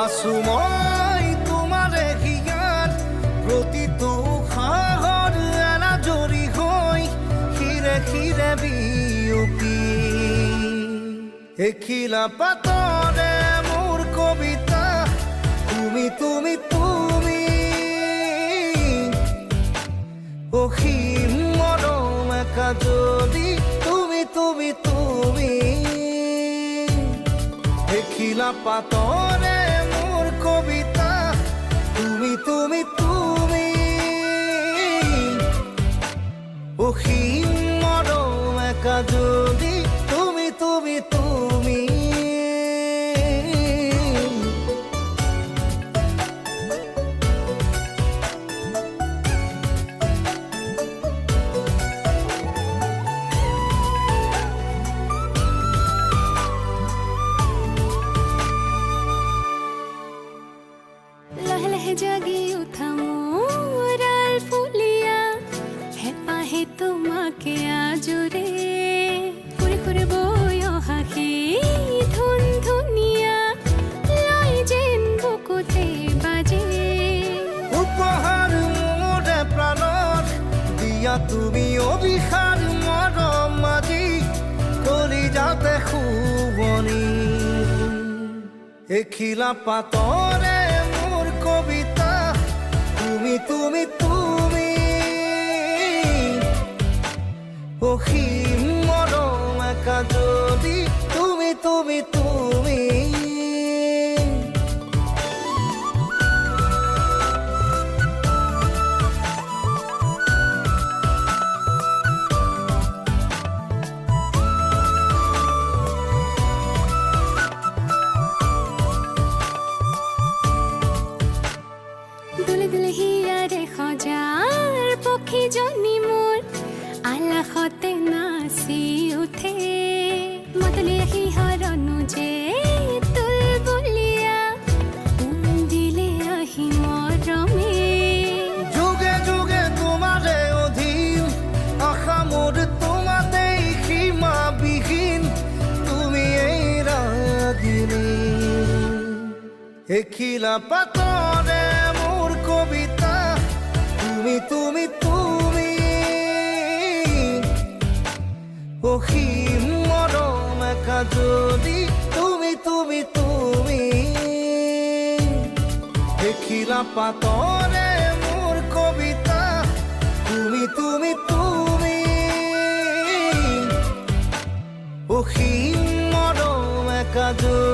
আছো মই তোমাৰে হিয়াত প্ৰতিটো সাগৰ এনাজৰি হৈ শিৰে শিৰে বিয়পি এখিলা পাতৰে মোৰ কবিতা তুমি তুমি তুমি অসীম মৰম একা যদি তুমি তুমি তুমি এখিলা পাতৰে মোৰ কবিতা তুমি তুমি তুমি অসীম মৰম একা যদি তুমি তুমি তুমি জাগি উঠা মোৰ আলফুলীয়া হেঁপাহে তোমাকে আজোৰে সুৰে সুৰে বৈ অহা সেই ধুন ধুনীয়া লৈ যেন বুকুতে বাজে উপহাৰ মোৰে প্ৰাণত দিয়া তুমি অভিসাৰ মৰম আজি কলিজাতে শুৱনি এখিলা পাতৰে কবিতা তুমি তুমি তুমি অসীম মৰম একা যদি তুমি তুমি তুমি দুলে দুলে হিয়াৰে সজাৰ পক্ষীজনী মোৰ আলাসতে নাচি উঠে মতলীয়া সিহৰনো যে তুলবুলীয়া দিলে আহি মৰমে যুগে যুগে তোমাৰে অধীন আশা মোৰ তোমাতেই সীমাবিহীন তুমি এই ৰাগিনী এখিলা পাতৰে মোৰ কবিতা তুমি তুমি তুমি অসীম মৰম একা যদি তুমি তুমি তুমি এখিলা পাতৰে মোৰ কবিতা তুমি তুমি তুমি অসীম মৰম একা যদি